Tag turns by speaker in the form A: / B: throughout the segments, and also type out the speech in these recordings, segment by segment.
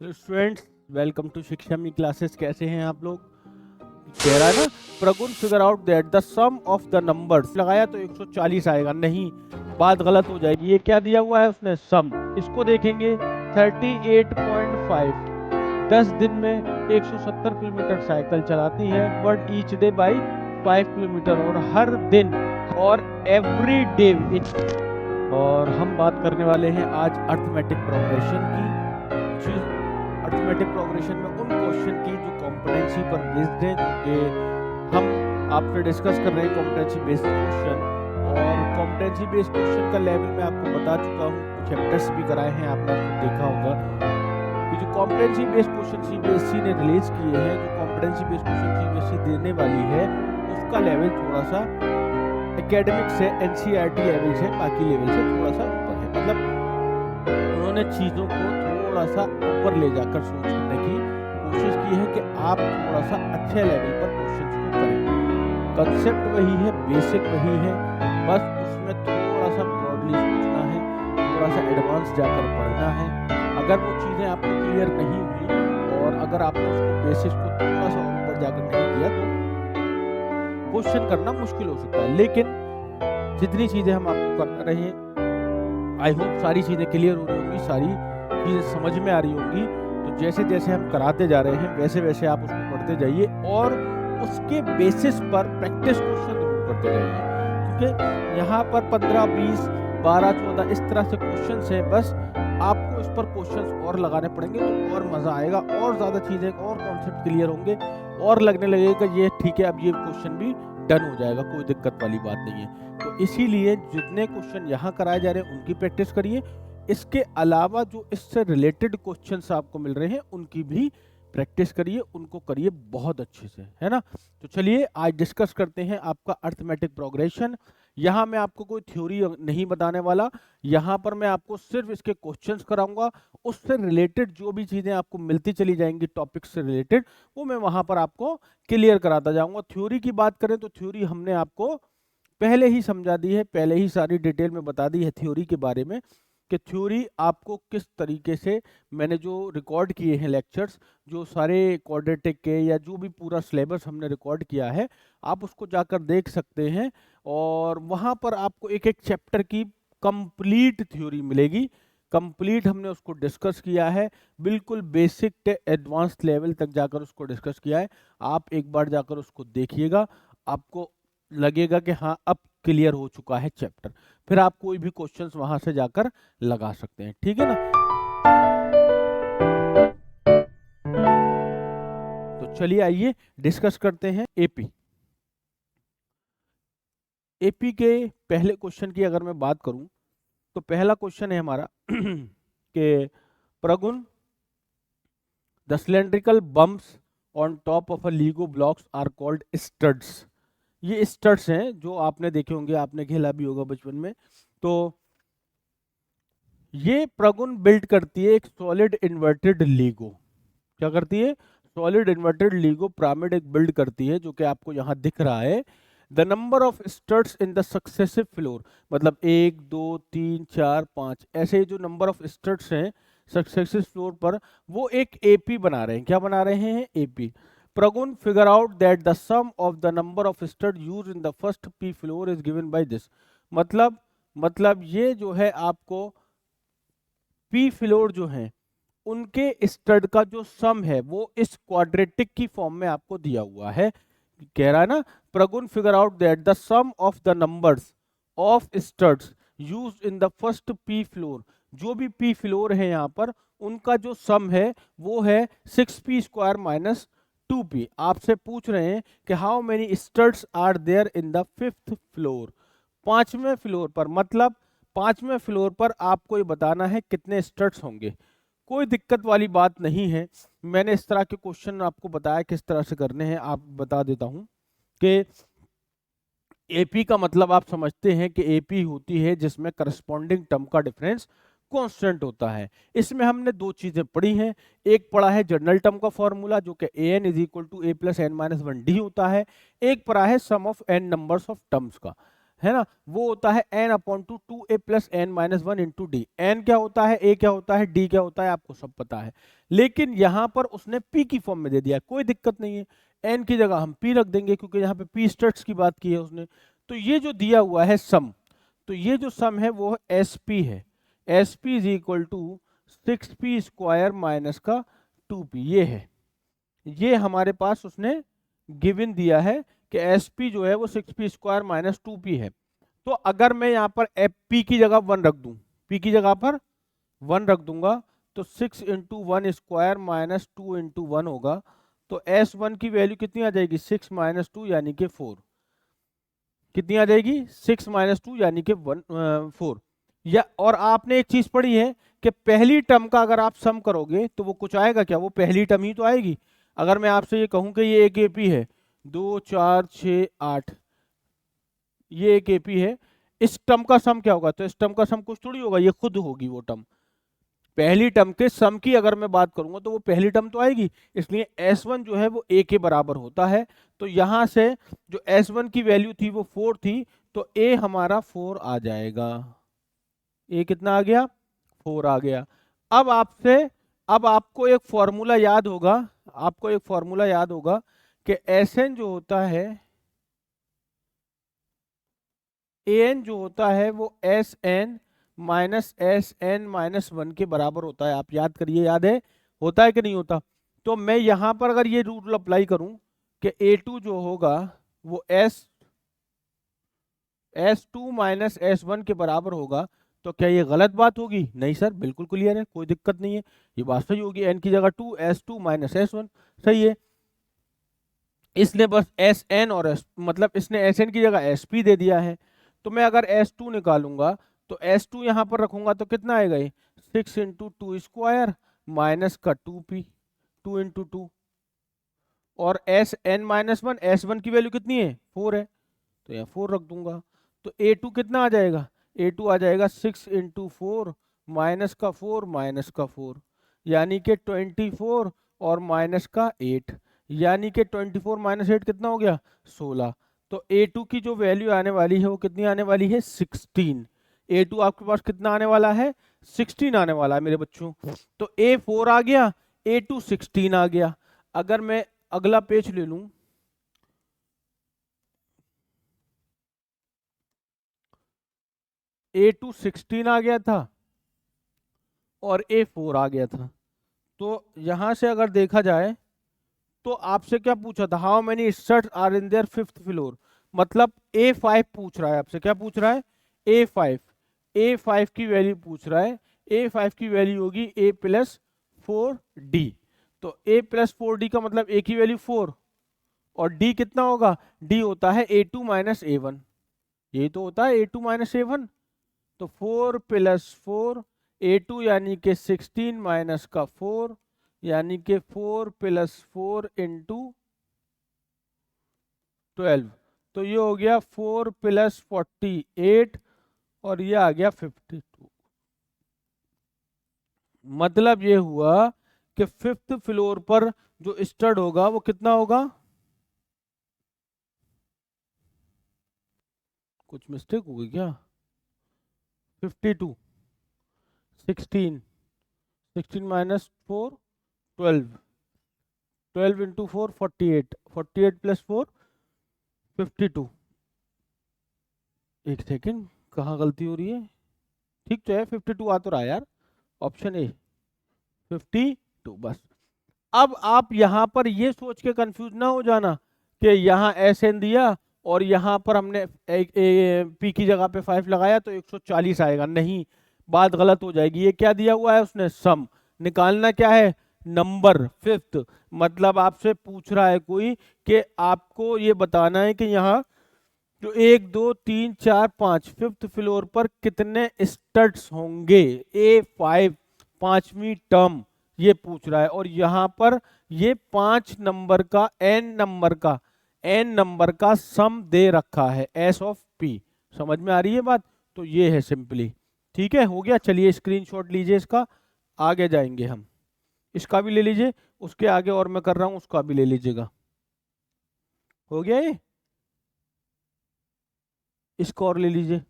A: Students, welcome to शिक्षा मी classes. कैसे हैं आप लोग? कह रहा है ना, Pragun figure out that the sum of the numbers. लगाया तो 140 आएगा, नहीं, बात गलत हो जाएगी। ये क्या दिया हुआ है उसने? सम। इसको देखेंगे 38.5। 10 दिन में 170 किलोमीटर साइकिल चलाती है, but each day by 5 kilometre, और हर दिन और एवरी डे। और हम बात करने वाले हैं आज अर्थमेटिक प्रोग्रेशन की। अर्थमेटिक प्रोग्रेशन में उन क्वेश्चन की जो कॉम्पिटेंसी पर बेस्ड है, क्योंकि हम आपसे डिस्कस कर रहे हैं कॉम्पिटेंसी बेस्ड क्वेश्चन। और कॉम्पिटेंसी बेस्ड क्वेश्चन का लेवल मैं आपको बता चुका हूँ, कुछ चैप्टर्स भी कराए हैं, आपने देखा होगा कि जो कॉम्पिटेंसी बेस्ड क्वेश्चन सीबीएसई ने रिलीज किए हैं, जो कॉम्पिटेंसी बेस्ड क्वेश्चन सीबीएसई देने वाली है, उसका लेवल थोड़ा सा एकेडमिक से, एनसीईआरटी लेवल से, बाकी लेवल से थोड़ा सा ऊपर है। मतलब उन्होंने चीज़ों को थोड़ा सा ऊपर ले जाकर सोचने की कोशिश की है कि आप थोड़ा सा अच्छे लेवल पर क्वेश्चंस को करें। कंसेप्ट वही है, बेसिक वही है, बस उसमें थोड़ा सा ब्रॉडली सोचना है, थोड़ा सा एडवांस जाकर पढ़ना है। अगर वो चीज़ें आपको क्लियर नहीं हुई और अगर आपने उसको बेसिस को थोड़ा सा ऊपर जाकर नहीं किया तो क्वेश्चन करना मुश्किल हो सकता है। लेकिन जितनी चीज़ें हम आपको कर रहे हैं, आई होप सारी चीज़ें क्लियर हो रही होंगी, सारी चीज़ें समझ में आ रही होंगी। तो जैसे जैसे हम कराते जा रहे हैं, वैसे वैसे आप उसको पढ़ते जाइए और उसके बेसिस पर प्रैक्टिस क्वेश्चन जरूर करते जाइए, क्योंकि यहाँ पर 15, 20, 12, 14 इस तरह से क्वेश्चंस हैं। बस आपको इस पर क्वेश्चंस और लगाने पड़ेंगे तो और मज़ा आएगा, और ज़्यादा चीज़ें और कॉन्सेप्ट क्लियर होंगे, और लगने लगेगा ये ठीक है, अब ये क्वेश्चन भी डन हो जाएगा, कोई दिक्कत वाली बात नहीं है। तो इसीलिए जितने क्वेश्चन यहाँ कराए जा रहे हैं उनकी प्रैक्टिस करिए। इसके अलावा जो इससे रिलेटेड क्वेश्चंस आपको मिल रहे हैं उनकी भी प्रैक्टिस करिए, उनको करिए बहुत अच्छे से, है ना। तो चलिए आज डिस्कस करते हैं आपका अर्थमेटिक प्रोग्रेशन। यहाँ मैं आपको कोई थ्योरी नहीं बताने वाला, यहाँ पर मैं आपको सिर्फ इसके क्वेश्चंस कराऊंगा। उससे रिलेटेड जो भी चीज़ें आपको मिलती चली जाएंगी टॉपिक से रिलेटेड, वो मैं वहाँ पर आपको क्लियर कराता जाऊँगा। थ्योरी की बात करें तो थ्योरी हमने आपको पहले ही समझा दी है, पहले ही सारी डिटेल में बता दी है थ्योरी के बारे में, कि थ्योरी आपको किस तरीके से, मैंने जो रिकॉर्ड किए हैं लेक्चर्स, जो सारे क्वाड्रेटिक के या जो भी पूरा सिलेबस हमने रिकॉर्ड किया है, आप उसको जाकर देख सकते हैं। और वहाँ पर आपको एक एक चैप्टर की कंप्लीट थ्योरी मिलेगी। कंप्लीट हमने उसको डिस्कस किया है, बिल्कुल बेसिक से एडवांस लेवल तक जाकर उसको डिस्कस किया है। आप एक बार जाकर उसको देखिएगा, आपको लगेगा कि हाँ अब क्लियर हो चुका है चैप्टर। फिर आप कोई भी क्वेश्चंस वहां से जाकर लगा सकते हैं, ठीक है ना। तो चलिए आइए डिस्कस करते हैं एपी। एपी के पहले क्वेश्चन की अगर मैं बात करूं तो पहला क्वेश्चन है हमारा कि Pragun the cylindrical bumps on top of a Lego blocks are called studs. ये स्टड्स हैं जो आपने देखे होंगे, आपने खेला भी होगा बचपन में। तो ये प्रगुण बिल्ड करती है एक सॉलिड इन्वर्टेड लीगो। क्या करती है? सॉलिड इन्वर्टेड लीगो पिरामिड एक बिल्ड करती है, जो कि आपको यहाँ दिख रहा है। The number of studs in the successive floor, मतलब 1, 2, 3, 4, 5 ऐसे जो नंबर ऑफ स्टड्स हैं सक्सेसिव फ्लोर पर, वो एक एपी बना रहे हैं। क्या बना रहे हैं? AP. Pragun figure out that the sum of the number of stud use in the first P floor is given by this. मतलब ये जो है आपको पी फ्लोर जो है उनके स्टड का जो सम है वो इस क्वाड्रेटिक की फॉर्म में आपको दिया हुआ है। कह रहा है ना, Pragun figure out that the sum of the numbers of studs used in the first P floor, जो भी पी फ्लोर है यहाँ पर उनका जो सम है वो है 6p स्क्वायर माइनस 2p। आपसे पूछ रहे हैं कि how many studs are there in the fifth floor, पांचवें फ्लोर पर। मतलब पांचवें फ्लोर पर आपको ये बताना है कितने स्टड्स होंगे। कोई दिक्कत वाली बात नहीं है, मैंने इस तरह के क्वेश्चन आपको बताया किस तरह से करने हैं। आप बता देता हूं कि एपी का मतलब आप समझते हैं कि एपी होती है जिसमें करस्पॉन्डिंग टर्म का डिफरेंस कांस्टेंट होता है। इसमें हमने दो चीजें पढ़ी हैं, एक पढ़ा है जनरल टर्म का फॉर्मूला जो कि an = a + n - 1d होता है, एक पढ़ा है sum of n numbers of terms का, है ना, वो होता है n upon two 2a plus n minus 1 into D. N क्या होता है, a क्या होता है, d क्या होता है, आपको सब पता है। लेकिन यहाँ पर उसने p की फॉर्म में दे दिया, कोई दिक्कत नहीं है, n की जगह हम p रख देंगे क्योंकि यहाँ पे p स्टड्स की बात की है उसने। तो ये जो दिया हुआ है सम, तो ये जो सम है वो एस पी है। S P is equal to 6p square minus का 2p, ये है, ये हमारे पास उसने गिवन दिया है कि एस पी जो है वो 6p स्क्वायर माइनस 2p है। तो अगर मैं यहाँ पर p की जगह 1 रख दूं, p की जगह पर 1 रख दूंगा, तो 6 into one square minus 2 into one होगा। तो S1 की वैल्यू कितनी आ जाएगी, 6 माइनस 2 यानी कि 4। कितनी आ जाएगी, 6 माइनस 2 यानी कि 4। या और आपने एक चीज पढ़ी है कि पहली टर्म का अगर आप सम करोगे तो वो कुछ आएगा क्या, वो पहली टर्म ही तो आएगी। अगर मैं आपसे ये कहूं कि ये एक एपी है, 2 4 6 8, ये एक एपी है, इस टर्म का सम क्या होगा, तो इस टर्म का सम कुछ थोड़ी होगा, ये खुद होगी वो टर्म। पहली टर्म के सम की अगर मैं बात करूंगा तो वो पहली टर्म तो आएगी, इसलिए S1 जो है वो a के बराबर होता है। तो यहां से जो S1 की वैल्यू थी वो 4 थी, तो a हमारा 4 आ जाएगा। a कितना आ गया, 4 आ गया। अब आपसे, अब आपको एक फॉर्मूला याद होगा, आपको एक फॉर्मूला याद होगा कि Sn जो होता है, an जो होता है वो Sn माइनस Sn माइनस 1 के बराबर होता है। आप याद करिए, याद है, होता है कि नहीं होता। तो मैं यहां पर अगर ये रूल अप्लाई करूं कि a2 जो होगा वो S2 माइनस S1 के बराबर होगा, तो क्या ये गलत बात होगी, नहीं सर, बिल्कुल क्लियर है, कोई दिक्कत नहीं है, ये बात सही होगी। n की जगह 2, S2 माइनस S1, सही है। इसने बस Sn और S, मतलब इसने Sn की जगह Sp दे दिया है। तो मैं अगर S2 निकालूंगा तो S2 यहां पर रखूंगा तो कितना आएगा, ये 6 इंटू 2 स्क्वायर माइनस का 2p, 2 इंटू 2, और Sn माइनस 1, S1 की वैल्यू कितनी है, 4 है, तो यहाँ 4 रख दूंगा। तो A2 कितना आ जाएगा, A2 आ जाएगा 6 इंटू 4 माइनस का 4 माइनस का 4, यानी कि 24 और माइनस का 8, यानी कि 24 माइनस 8 कितना हो गया, 16। तो A2 की जो वैल्यू आने वाली है वो कितनी आने वाली है, 16। A2 आपके पास कितना आने वाला है, 16 आने वाला है मेरे बच्चों। तो A4 आ गया, A2 16 आ गया। अगर मैं अगला पेज ले लूं, A2 16 आ गया था और A4 आ गया था। तो यहां से अगर देखा जाए तो आपसे क्या पूछा था, how many studs are in there fifth floor, मतलब A5 पूछ रहा है आपसे, क्या पूछ रहा है, A5, A5 की वैल्यू पूछ रहा है। A5 की वैल्यू होगी A प्लस 4D। तो A प्लस 4D का मतलब A की वैल्यू 4, और D कितना होगा, D होता है A2 माइनस A1, यही तो होता है A2 माइनस A1। तो 4 प्लस 4, A2 यानी कि 16 माइनस का 4, यानी कि 4 प्लस 4 इंटू 12, तो ये हो गया 4 प्लस 48, और ये आ गया 52। मतलब ये हुआ कि फिफ्थ फ्लोर पर जो स्टड होगा वो कितना होगा, कुछ मिस्टेक हो गई क्या, 52, 16, 16 माइनस 4, 12, 12 इंटू 4 48, 48 प्लस 4 52। एक सेकेंड, कहाँ गलती हो रही है, ठीक तो है, 52 आ तो रहा है यार, ऑप्शन ए 52 बस। अब आप यहां पर ये सोच के कंफ्यूज ना हो जाना कि यहाँ एस एन दिया और यहाँ पर हमने पी की जगह पे 5 लगाया तो 140 आएगा, नहीं, बात गलत हो जाएगी। ये क्या दिया हुआ है उसने, सम, निकालना क्या है, नंबर फिफ्थ। मतलब आपसे पूछ रहा है कोई कि आपको ये बताना है कि यहाँ जो 1 2 3 4 5 फिफ्थ फ्लोर पर कितने स्टड्स होंगे, A5 पांचवी टर्म ये पूछ रहा है। और यहाँ पर ये 5 नंबर का n नंबर का सम दे रखा है, S ऑफ P। समझ में आ रही है बात, तो ये है सिंपली, ठीक है, हो गया। चलिए स्क्रीनशॉट लीजिए इसका, आगे जाएंगे हम, इसका भी ले लीजिए, उसके आगे और मैं कर रहा हूं उसका भी ले लीजिएगा। हो गया ये, इसको और ले लीजिए।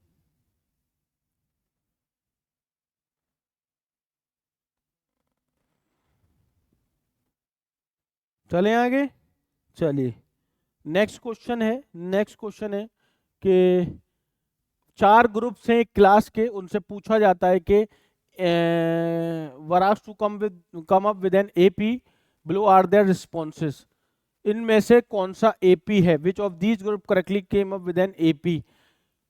A: चले आगे, चलिए नेक्स्ट क्वेश्चन है। नेक्स्ट क्वेश्चन है कि 4 ग्रुप्स हैं क्लास के, उनसे पूछा जाता है कि वरास to come up with an AP, below are their responses. इनमें से कौन सा एपी है? Which of these group correctly came up with an AP?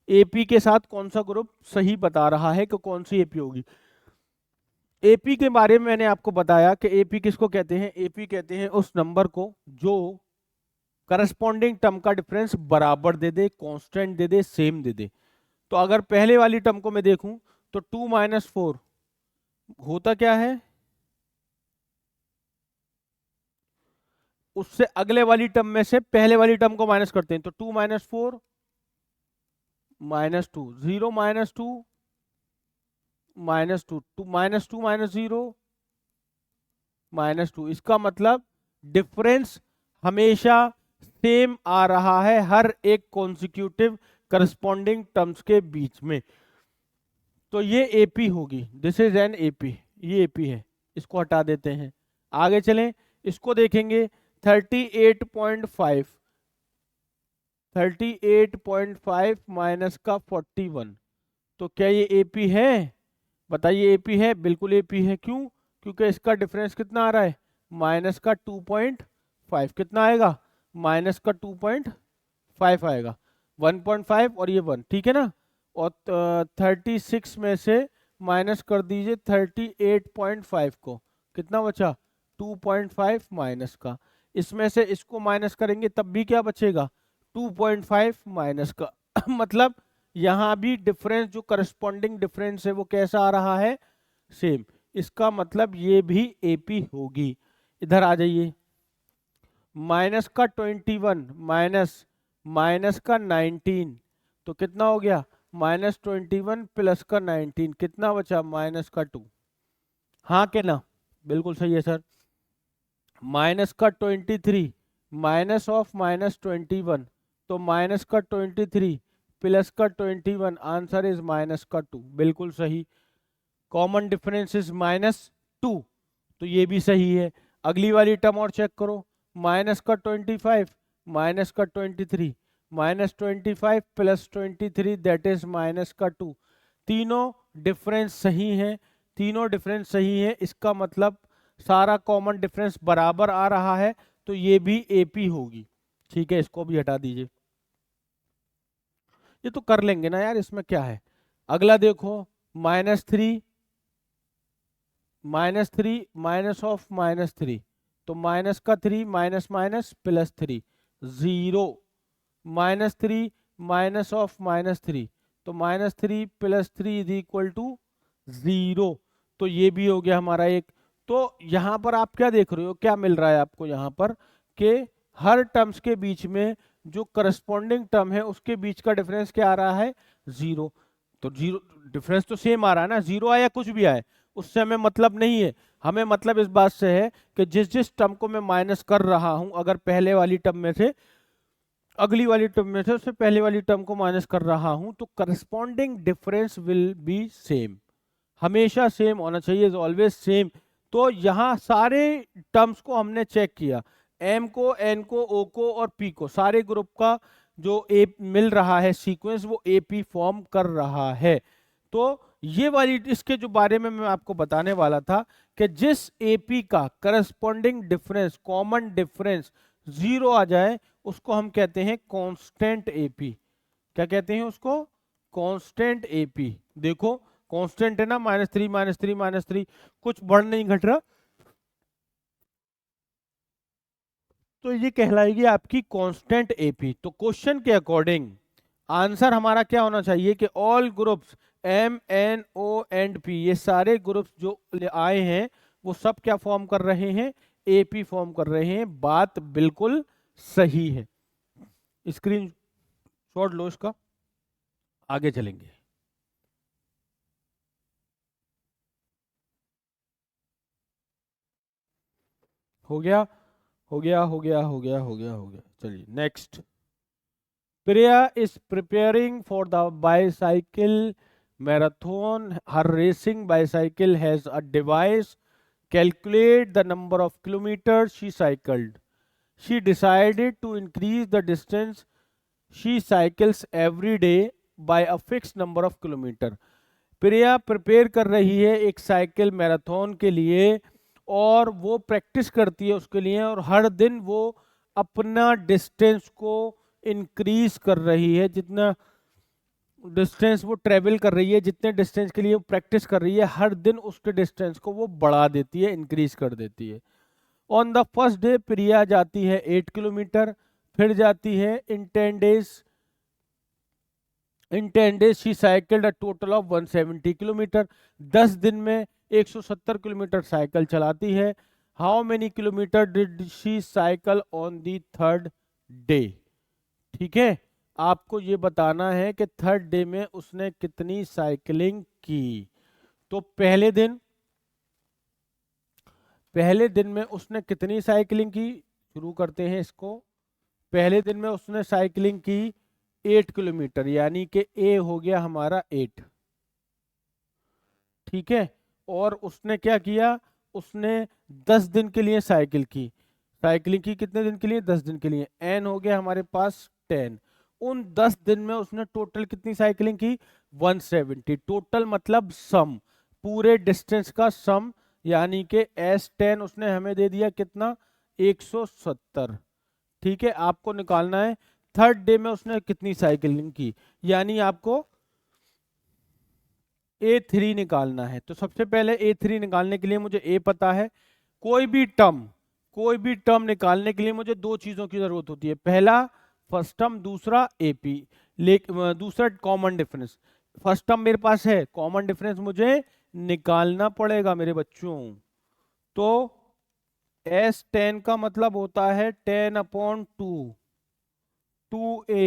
A: AP के साथ कौन सा ग्रुप सही बता रहा है कि कौन सी एपी होगी? एपी के बारे में मैंने आपको बताया कि एपी किसको कहते हैं। एपी कहते हैं उस नंबर को जो करस्पॉन्डिंग टर्म का डिफरेंस बराबर दे दे, कांस्टेंट दे दे, सेम दे दे। तो अगर पहले वाली टर्म को मैं देखूं तो 2 - 4 होता क्या है, उससे अगले वाली टर्म में से पहले वाली टर्म को माइनस करते हैं, तो 2 - 4 -2, 0 - 2 -2, 2 -2 -0 -2। इसका मतलब डिफरेंस हमेशा सेम आ रहा है हर एक कॉन्सिक्यूटिव करस्पॉन्डिंग टर्म्स के बीच में। तो ये एपी होगी, दिस इज एन एपी, ये एपी है। इसको हटा देते हैं, आगे चलें, इसको देखेंगे। 38.5, 38.5 माइनस का 41, तो क्या ये एपी है? बताइए, एपी है? बिल्कुल एपी है। क्यों? क्योंकि इसका डिफरेंस कितना आ रहा है, माइनस का 2.5। कितना आएगा? माइनस का 2.5 आएगा। 1.5 और ये 1, ठीक है ना। और 36 में से माइनस कर दीजिए 38.5 को, कितना बचा? 2.5 माइनस का। इसमें से इसको माइनस करेंगे तब भी क्या बचेगा? 2.5 माइनस का मतलब यहां भी डिफरेंस, जो करस्पॉन्डिंग डिफरेंस है वो कैसा आ रहा है? सेम। इसका मतलब ये भी एपी होगी। इधर आ जाइए, माइनस का 21 माइनस माइनस का 19, तो कितना हो गया? -21 प्लस का 19, कितना बचा? -2। हाँ के ना? बिल्कुल सही है सर। माइनस का 23 माइनस ऑफ -21, तो माइनस का 23 प्लस का 21, आंसर इज -2। बिल्कुल सही। कॉमन डिफरेंस इज -2, तो ये भी सही है। अगली वाली टर्म और चेक करो, माइनस का 25 माइनस का 23, -25 प्लस 23 दैट इज -2। तीनों डिफरेंस सही हैं, तीनों डिफरेंस सही है। इसका मतलब सारा कॉमन डिफरेंस बराबर आ रहा है, तो ये भी एपी होगी। ठीक है, इसको भी हटा दीजिए। ये तो कर लेंगे ना यार, इसमें क्या है। अगला देखो, -3 -3 माइनस ऑफ -3, तो माइनस का 3 minus minus plus 3, 0। -3 minus of -3, तो -3 प्लस 3 इज इक्वल टू 0। तो ये भी हो गया हमारा एक। तो यहां पर आप क्या देख रहे हो, क्या मिल रहा है आपको यहां पर, कि हर टर्म्स के बीच में जो करस्पॉन्डिंग टर्म है उसके बीच का डिफरेंस क्या आ रहा है? 0। तो 0 डिफरेंस तो सेम आ रहा है ना, 0 आया कुछ भी आए उससे हमें मतलब नहीं है। हमें मतलब इस बात से है कि जिस जिस टर्म को मैं माइनस कर रहा हूं, अगर पहले वाली टर्म में से अगली वाली टर्म में से उससे पहले वाली टर्म को माइनस कर रहा हूं, तो corresponding difference will be same. हमेशा सेम होना चाहिए, इज ऑलवेज सेम। तो यहाँ सारे टर्म्स को हमने चेक किया, एम को, एन को, ओ को और पी को, सारे ग्रुप का जो ए मिल रहा है सीक्वेंस, वो एपी फॉर्म कर रहा है। तो ये वाली, इसके जो बारे में मैं आपको बताने वाला था कि जिस एपी का करस्पॉन्डिंग डिफरेंस, कॉमन डिफरेंस 0 आ जाए, उसको हम कहते हैं कांस्टेंट एपी। क्या कहते हैं उसको? Constant AP. देखो कांस्टेंट है ना, -3 -3 -3, कुछ बढ़ नहीं घट रहा, तो ये कहलाएगी आपकी कांस्टेंट एपी। तो क्वेश्चन के अकॉर्डिंग आंसर हमारा क्या होना चाहिए कि all groups M N O and P, ये सारे ग्रुप्स जो आए हैं वो सब क्या फॉर्म कर रहे हैं? एपी फॉर्म कर रहे हैं। बात बिल्कुल सही है। स्क्रीन शॉट लो इसका, आगे चलेंगे। हो गया, हो गया, हो गया, हो गया, हो गया, हो गया। चलिए next. Priya is preparing for the bicycle marathon. Her racing bicycle has a device calculate the number of kilometers she cycled. She decided to increase the distance she cycles every day by a fixed number of kilometer. Priya prepare कर रही है एक cycle marathon के लिए और वो practice करती है उसके लिए और हर दिन वो अपना डिस्टेंस को इंक्रीज कर रही है। जितना डिस्टेंस वो ट्रेवल कर रही है, जितने डिस्टेंस के लिए वो प्रैक्टिस कर रही है, हर दिन उसके डिस्टेंस को वो बढ़ा देती है, इंक्रीज कर देती है। ऑन द फर्स्ट डे प्रिया जाती है 8 किलोमीटर, फिर जाती है इन 10 days she cycled a total of 170 kilometre. 10 दिन में 170 किलोमीटर साइकिल चलाती है। How many kilometre did she cycle on the third day? ठीक है, आपको ये बताना है कि थर्ड डे में उसने कितनी साइकिलिंग की। तो पहले दिन में उसने कितनी साइकिलिंग की, शुरू करते हैं इसको। पहले दिन में उसने साइकिलिंग की 8 किलोमीटर, यानी कि ए हो गया हमारा 8। ठीक है, और उसने क्या किया, उसने 10 दिन के लिए साइकिलिंग की कितने दिन के लिए, 10 दिन के लिए। एन हो गया हमारे पास 10। उन 10 दिन में उसने टोटल कितनी साइकिलिंग की, 170। टोटल मतलब सम, पूरे डिस्टेंस का सम, यानी कि S10 उसने हमें दे दिया कितना, 170। ठीक है, आपको निकालना है थर्ड डे में उसने कितनी साइकिलिंग की, यानी आपको A3 निकालना है। तो सबसे पहले A3 निकालने के लिए मुझे A पता है। कोई भी टर्म निकालने के लिए मुझे दो चीजों की जरूरत होती है, पहला फर्स्ट टर्म, दूसरा AP, दूसरा कॉमन डिफरेंस। फर्स्ट टर्म मेरे पास है, कॉमन डिफरेंस मुझे निकालना पड़ेगा मेरे बच्चों। तो S10 का मतलब होता है 10/2 2A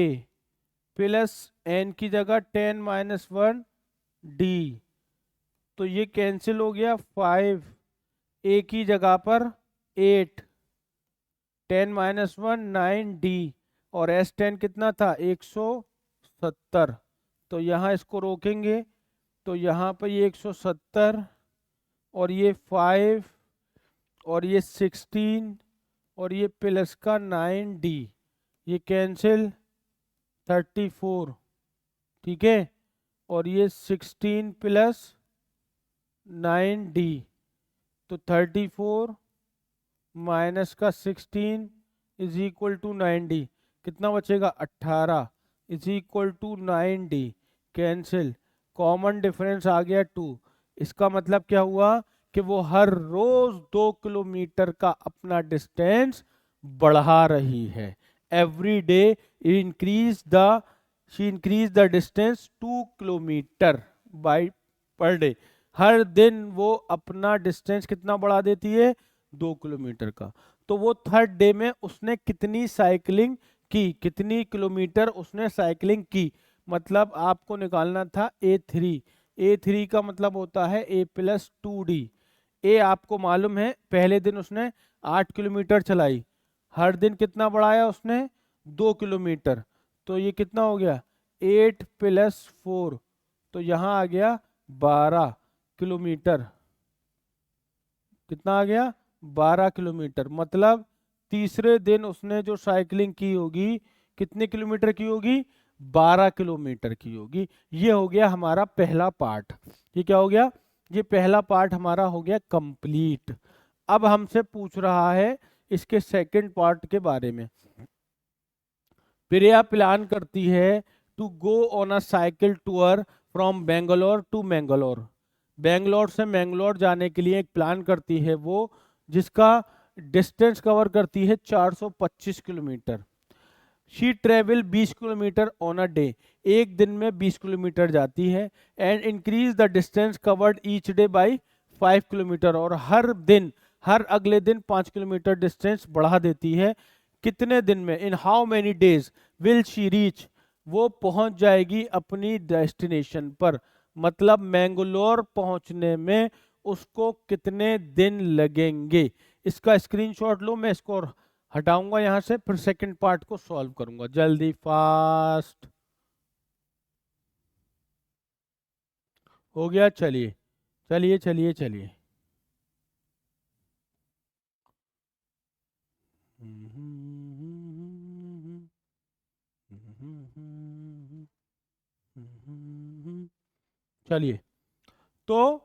A: प्लस n की जगह 10 - 1 D। तो ये कैंसिल हो गया, 5 A की जगह पर 8, 10 - 1 9 D, और S10 कितना था, 170। तो यहाँ इसको रोकेंगे, तो यहाँ पर ये 170 और ये 5 और ये 16 और ये प्लस का 9D, ये कैंसिल 34। ठीक है, और ये 16 प्लस 9D, तो 34 माइनस का 16 इज इक्वल टू 9D, कितना बचेगा, 18 is equal to 9D। Cancel, common difference आ गया 2। इसका मतलब क्या हुआ कि वो हर रोज 2 किलोमीटर का अपना डिस्टेंस बढ़ा रही है। Every day she increase the distance 2 kilometer by per day. हर दिन वो अपना डिस्टेंस कितना बढ़ा देती है, 2 किलोमीटर का। तो वो थर्ड डे में उसने कितनी साइकिलिंग की, कितनी किलोमीटर उसने साइकिलिंग की, मतलब आपको निकालना था A3। A3 का मतलब होता है A + 2D। ए आपको मालूम है, पहले दिन उसने 8 किलोमीटर चलाई, हर दिन कितना बढ़ाया उसने, 2 किलोमीटर। तो ये कितना हो गया, 8 + 4, तो यहाँ आ गया 12 किलोमीटर। कितना आ गया, 12 किलोमीटर। मतलब तीसरे दिन उसने जो साइकिलिंग की होगी, कितने किलोमीटर की होगी, 12 किलोमीटर की होगी। ये हो गया हमारा पहला पार्ट। ये क्या हो गया, ये पहला पार्ट हमारा हो गया कंप्लीट। अब हमसे पूछ रहा है इसके सेकंड पार्ट के बारे में। प्रिया प्लान करती है to go on a cycle tour from Bangalore to Mangalore. Bangalore से मैंगलोर जाने के लिए एक प्लान करती है वो, जिसका डिस्टेंस कवर करती है 425 kilometre. She travel 20 kilometre on a day, एक दिन में 20 किलोमीटर जाती है। And increase the distance covered each day by 5 kilometre, और हर अगले दिन 5 किलोमीटर डिस्टेंस बढ़ा देती है। कितने दिन में, in how many days will she reach, वो पहुंच जाएगी अपनी डेस्टिनेशन पर, मतलब मैंगलोर पहुंचने में उसको कितने दिन लगेंगे। इसका स्क्रीनशॉट लो, मैं इसको हटाऊंगा यहाँ से, फिर सेकंड पार्ट को सॉल्व करूंगा जल्दी फास्ट। हो गया, चलिए चलिए चलिए चलिए। चलिए, तो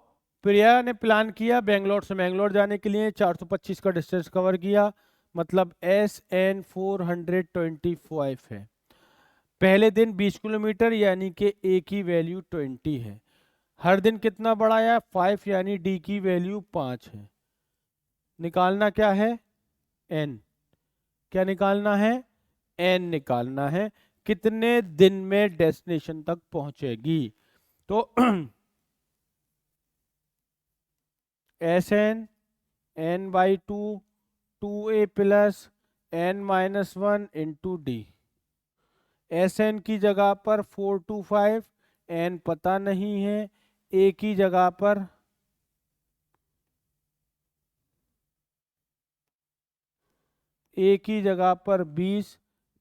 A: प्रिया ने प्लान किया बेंगलोर से मैंगलोर जाने के लिए, 425 का डिस्टेंस कवर किया, मतलब SN425 है। पहले दिन 20 किलोमीटर यानी कि ए की वैल्यू 20 है। हर दिन कितना बढ़ाया, 5 यानी डी की वैल्यू 5 है। निकालना क्या है, एन। क्या निकालना है, एन निकालना है, कितने दिन में डेस्टिनेशन तक पहुंचेगी। तो S N N by 2 2a plus n-1 into D. S N की जगह पर 425, एन पता नहीं है, ए की जगह पर ए की जगह पर 20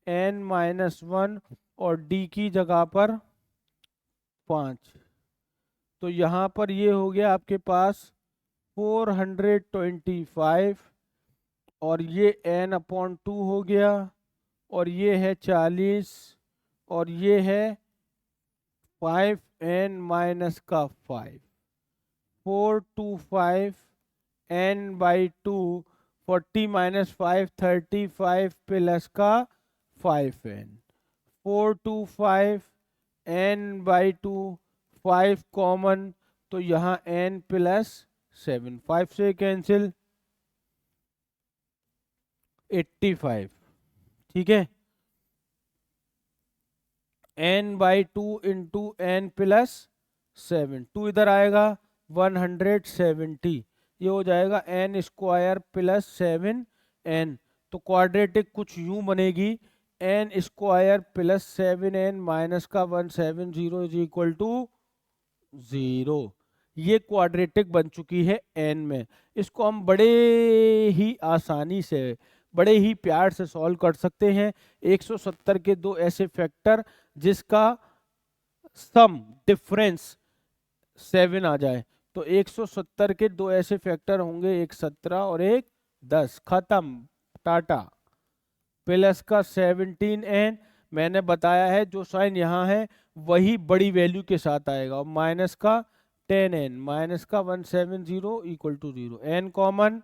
A: n-1 और डी की जगह पर 5। तो यहाँ पर ये हो गया आपके पास 425 और ये n/2 हो गया और ये है 40 और ये है 5n-5 425 n/2 40 - 5 35 प्लस का 5n 425 n/2 5 कॉमन, तो यहाँ n प्लस 7 5 से कैंसिल 85। ठीक है, n/2 इंटू n प्लस 7, 2 इधर आएगा 170, ये हो जाएगा n स्क्वायर प्लस 7n। तो क्वाड्रेटिक कुछ यूं बनेगी, n square plus 7n minus का 170 इज इक्वल टू 0। ये क्वाड्रेटिक बन चुकी है n में। इसको हम बड़े ही आसानी से, बड़े ही प्यार से सॉल्व कर सकते हैं। 170 के दो ऐसे फैक्टर जिसका सम डिफरेंस 7 आ जाए, तो 170 के दो ऐसे फैक्टर होंगे, एक 17 और एक 10, खत्म टाटा। प्लस का 17n, मैंने बताया है जो साइन यहाँ है वही बड़ी वैल्यू के साथ आएगा, और माइनस का 10n माइनस का 170 equal to 0। n common,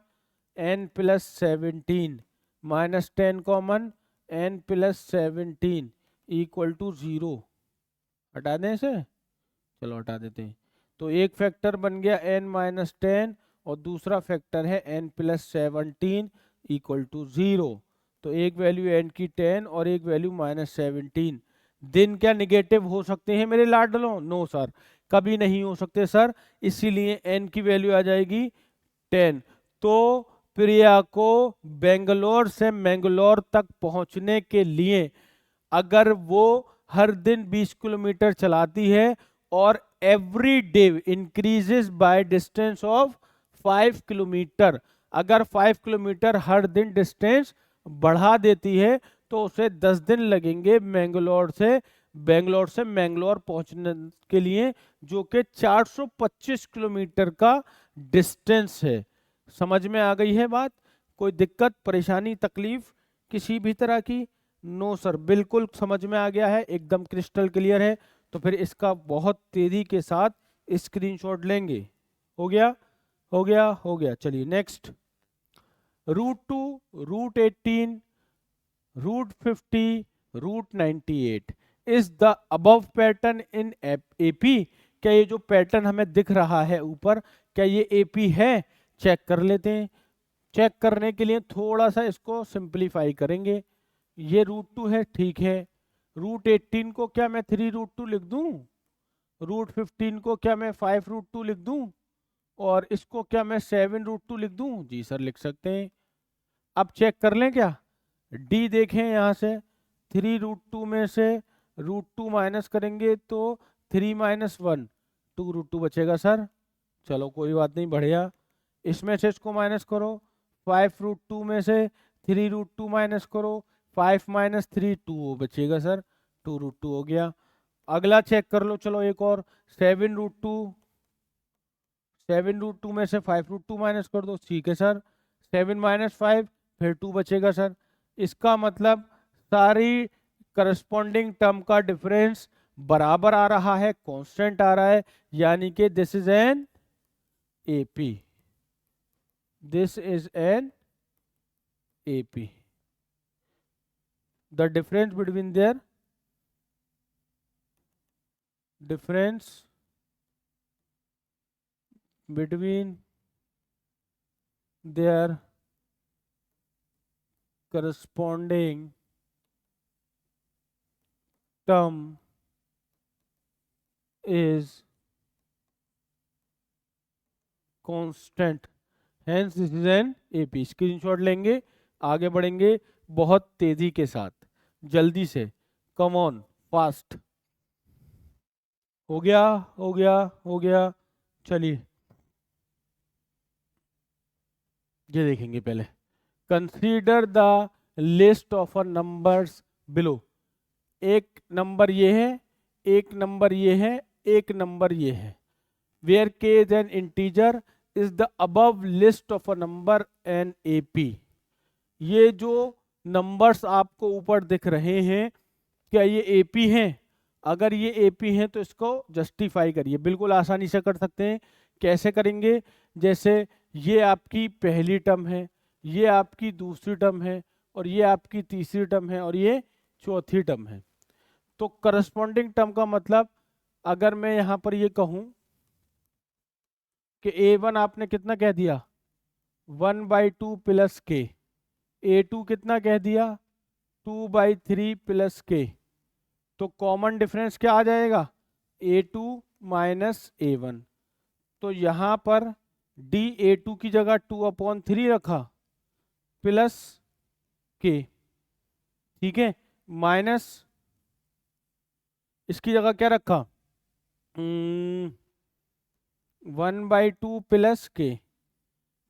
A: n plus 17 minus 10 common, n plus 17 equal to 0। हटा दें इसे, चलो हटा देते हैं। तो एक फैक्टर बन गया n-10 और दूसरा फैक्टर है n प्लस 17 इक्वल टू 0। तो एक वैल्यू n की 10 और एक वैल्यू -17। दिन क्या निगेटिव हो सकते हैं मेरे लाडलों? नो सर, कभी नहीं हो सकते सर, इसीलिए n की वैल्यू आ जाएगी 10। तो प्रिया को बेंगलोर से मैंगलोर तक पहुंचने के लिए अगर वो हर दिन 20 किलोमीटर चलाती है और every day increases by distance of 5 kilometre, अगर 5 किलोमीटर हर दिन डिस्टेंस बढ़ा देती है तो उसे 10 दिन लगेंगे बेंगलोर से मैंगलोर पहुंचने के लिए, जो कि 425 किलोमीटर का डिस्टेंस है। समझ में आ गई है बात? कोई दिक्कत परेशानी तकलीफ किसी भी तरह की? नो सर, बिल्कुल समझ में आ गया है, एकदम क्रिस्टल क्लियर है। तो फिर इसका बहुत तेजी के साथ स्क्रीनशॉट लेंगे। हो गया हो गया हो गया, चलिए next. Root 2, root 18, root 50, root 98 is the above pattern in AP. क्या ये जो पैटर्न हमें दिख रहा है ऊपर, क्या ये एपी है? चेक कर लेते हैं। चेक करने के लिए थोड़ा सा इसको सिंप्लीफाई करेंगे। ये रूट 2 है, ठीक है। रूट 18 को क्या मैं 3 रूट 2 लिख दूं? रूट 15 को क्या मैं 5 रूट 2 लिख दूं? और इसको क्या मैं 7 रूट 2 लिख दूं? जी सर लिख सकते हैं। अब चेक कर लें क्या? डी देखें यहाँ से, 3 रूट 2 में से रूट 2 माइनस करेंगे तो 3 - 1 2 रूट 2 बचेगा सर। चलो कोई बात नहीं, बढ़िया। इसमें से इसको माइनस करो, 5 रूट 2 में से 3√2 माइनस करो, 5 माइनस 3 2 बचेगा सर, 2√2 हो गया। अगला चेक कर लो, चलो एक और, 7√2, 7√2 में से 5√2 माइनस कर दो, ठीक है सर, 7 माइनस 5 फिर 2 बचेगा सर। इसका मतलब सारी करस्पॉन्डिंग टर्म का डिफरेंस बराबर आ रहा है, कांस्टेंट आ रहा है, यानी कि this is an AP, this is an AP. The difference between their, difference between their corresponding term is constant, hence this is an AP। Screenshot लेंगे, आगे बढ़ेंगे बहुत तेजी के साथ, जल्दी से, कम ऑन फास्ट। हो गया हो गया हो गया, चलिए ये देखेंगे पहले। Consider the list of numbers below. एक नंबर ये है, एक नंबर ये है, एक नंबर ये है। Where k is an integer is the above list of a number and AP। ये जो नंबर्स आपको ऊपर दिख रहे हैं, क्या ये AP हैं? अगर ये AP हैं तो इसको जस्टिफाई करिए, बिल्कुल आसानी से कर सकते हैं। कैसे करेंगे? जैसे ये आपकी पहली टर्म है, ये आपकी दूसरी टर्म है, और ये आपकी तीसरी टर्म है, और ये चौथी टर्म है। तो करस्पॉन्डिंग टर्म का मतलब, अगर मैं यहां पर ये कहूं कि A1 आपने कितना कह दिया, 1/2 प्लस के, A2 कितना कह दिया, 2/3 प्लस के, तो कॉमन डिफरेंस क्या आ जाएगा, A2 माइनस A1। तो यहां पर dA2 की जगह 2/3 रखा प्लस के, ठीक है, माइनस इसकी जगह क्या रखा, 1/2 प्लस के,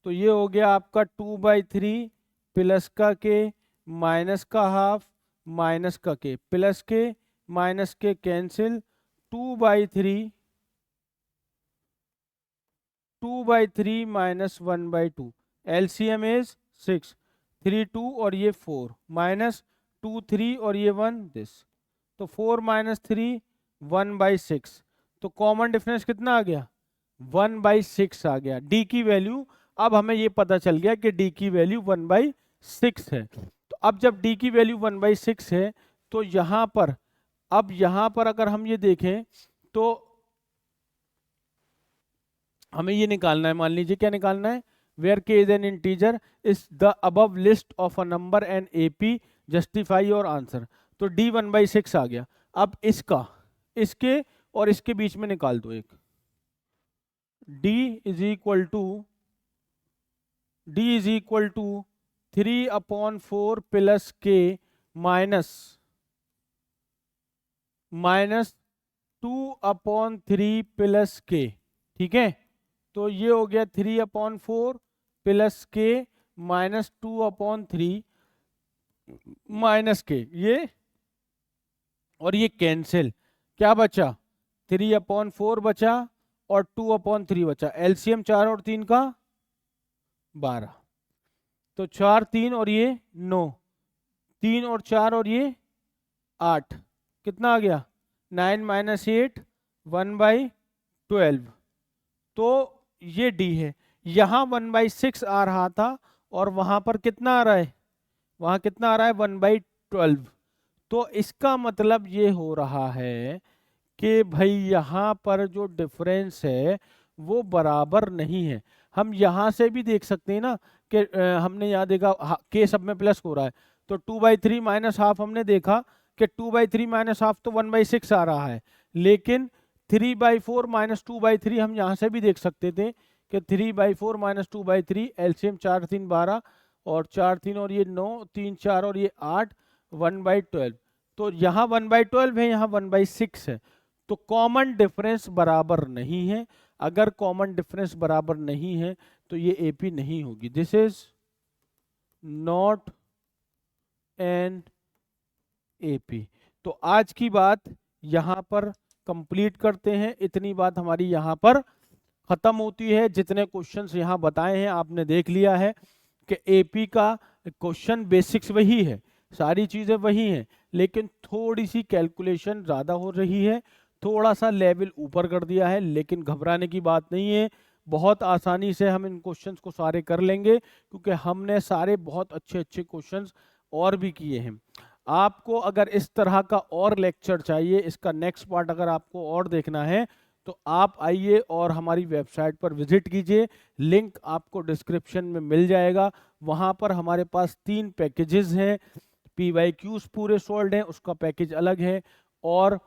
A: तो ये हो गया आपका 2/3 प्लस का के, माइनस का हाफ, माइनस का के, प्लस के माइनस के कैंसिल, 2/3 माइनस 1/2, एलसीएम इज 6, 3 2 और ये 4, माइनस 2 3 और ये 1 दिस, तो 4 माइनस 3 1/6। तो कॉमन डिफरेंस कितना आ गया, 1/6 आ गया। डी की वैल्यू, अब हमें ये पता चल गया कि डी की वैल्यू 1/6 है। तो अब जब डी की वैल्यू 1/6 है, तो यहां पर, अब यहां पर अगर हम ये देखें तो हमें ये निकालना है, मान लीजिए क्या निकालना है, वेयर के is an integer is the above list of a number and AP, justify और आंसर। तो डी 1/6 आ गया। अब इसका, इसके और इसके बीच में निकाल दो एक, d is equal to 3/4 plus K minus 2/3 plus K, ठीक है। तो ये हो गया 3/4 प्लस के माइनस 2/3 माइनस के, ये और ये कैंसिल, क्या बचा, 3/4 बचा और 2/3 बचा, एलसीएम 4 और 3 का 12, तो 4 3 और ये 9, 3 और 4 और ये 8, कितना आ गया, 9 माइनस 8 1/12। तो ये डी है। यहां 1/6 आ रहा था और वहां पर कितना आ रहा है, वहां कितना आ रहा है, 1/12। तो इसका मतलब ये हो रहा है कि भाई यहां पर जो डिफरेंस है वो बराबर नहीं है। हम यहां से भी देख सकते हैं ना कि हमने यहाँ देखा के सब में प्लस हो रहा है, तो 2/3 माइनस हाफ हमने देखा कि 2/3 माइनस हाफ तो 1/6 आ रहा है, लेकिन 3/4 माइनस 2/3 हम यहाँ से भी देख सकते थे कि 3/4 माइनस 2/3, एलसीएम 4 3 12 और 4 3 और ये 9, 3 4 और ये 8, 1/12। तो यहाँ 1/12 है, यहाँ 1/6 है। तो कॉमन डिफरेंस बराबर नहीं है। अगर कॉमन डिफरेंस बराबर नहीं है तो ये एपी नहीं होगी, this is not an A P. तो आज की बात यहाँ पर कंप्लीट करते हैं, इतनी बात हमारी यहाँ पर खत्म होती है। जितने क्वेश्चंस यहाँ बताए हैं आपने देख लिया है कि एपी का क्वेश्चन बेसिक्स वही है, सारी चीजें वही हैं, लेकिन थोड़ी सी कैलकुलेशन ज्यादा हो रही है, थोड़ा सा लेवल ऊपर कर दिया है, लेकिन घबराने की बात नहीं है। बहुत आसानी से हम इन क्वेश्चंस को सारे कर लेंगे, क्योंकि हमने सारे बहुत अच्छे अच्छे क्वेश्चंस और भी किए हैं। आपको अगर इस तरह का और लेक्चर चाहिए, इसका नेक्स्ट पार्ट अगर आपको और देखना है, तो आप आइए और हमारी वेबसाइट पर विजिट कीजिए, लिंक आपको डिस्क्रिप्शन में मिल जाएगा। वहाँ पर हमारे पास 3 पैकेजेस हैं। PYQs पूरे सोल्ड हैं, उसका पैकेज अलग है, और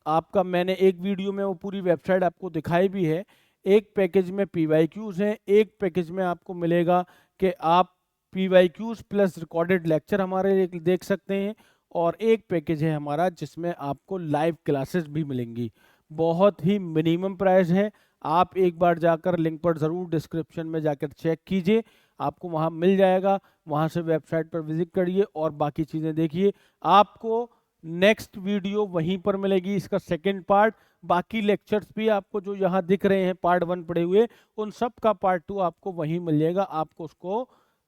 A: आपका मैंने एक वीडियो में वो पूरी वेबसाइट आपको दिखाई भी है। एक पैकेज में PYQs हैं, एक पैकेज में आपको मिलेगा कि आप PYQs प्लस रिकॉर्डेड लेक्चर हमारे देख सकते हैं, और एक पैकेज है हमारा जिसमें आपको लाइव क्लासेस भी मिलेंगी। बहुत ही मिनिमम प्राइस है, आप एक बार जाकर लिंक पर ज़रूर डिस्क्रिप्शन में जाकर चेक कीजिए, आपको वहाँ मिल जाएगा। वहाँ से वेबसाइट पर विजिट करिए और बाकी चीज़ें देखिए। आपको नेक्स्ट वीडियो वहीं पर मिलेगी, इसका सेकंड पार्ट। बाकी लेक्चर्स भी आपको जो यहाँ दिख रहे हैं पार्ट 1 पढ़े हुए, उन सब का पार्ट 2 आपको वहीं मिल जाएगा। आपको उसको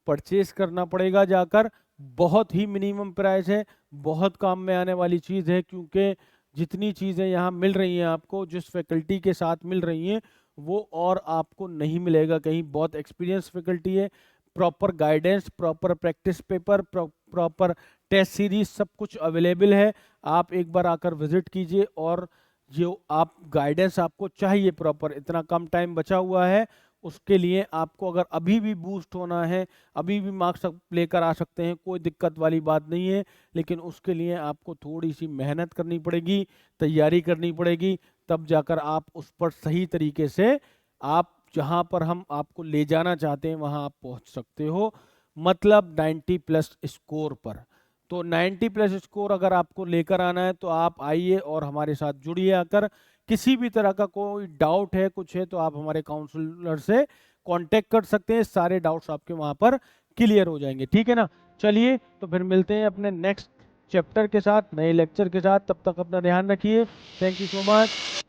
A: परचेज करना पड़ेगा जाकर, बहुत ही मिनिमम प्राइस है, बहुत काम में आने वाली चीज़ है, क्योंकि जितनी चीज़ें यहाँ मिल रही हैं आपको, जिस फैकल्टी के साथ मिल रही हैं, वो और आपको नहीं मिलेगा कहीं। बहुत एक्सपीरियंस फैकल्टी है, proper guidance, proper practice paper, proper test series, सब कुछ अवेलेबल है। आप एक बार आकर विजिट कीजिए, और जो आप गाइडेंस आपको चाहिए प्रॉपर, इतना कम टाइम बचा हुआ है, उसके लिए आपको अगर अभी भी बूस्ट होना है, अभी भी मार्क्स लेकर आ सकते हैं, कोई दिक्कत वाली बात नहीं है। लेकिन उसके लिए आपको थोड़ी सी मेहनत करनी पड़ेगी, तैयारी करनी पड़ेगी, तब जाकर आप उस पर सही तरीके से, आप जहां पर हम आपको ले जाना चाहते हैं वहां आप पहुंच सकते हो, मतलब 90 प्लस स्कोर पर। तो 90 प्लस स्कोर अगर आपको लेकर आना है तो आप आइए और हमारे साथ जुड़िए आकर। किसी भी तरह का कोई डाउट है, कुछ है, तो आप हमारे काउंसलर से कांटेक्ट कर सकते हैं, सारे डाउट्स आपके वहां पर क्लियर हो जाएंगे। ठीक है ना? चलिए, तो फिर मिलते हैं अपने नेक्स्ट चैप्टर के साथ, नए लेक्चर के साथ। तब तक अपना ध्यान रखिए। Thank you so much.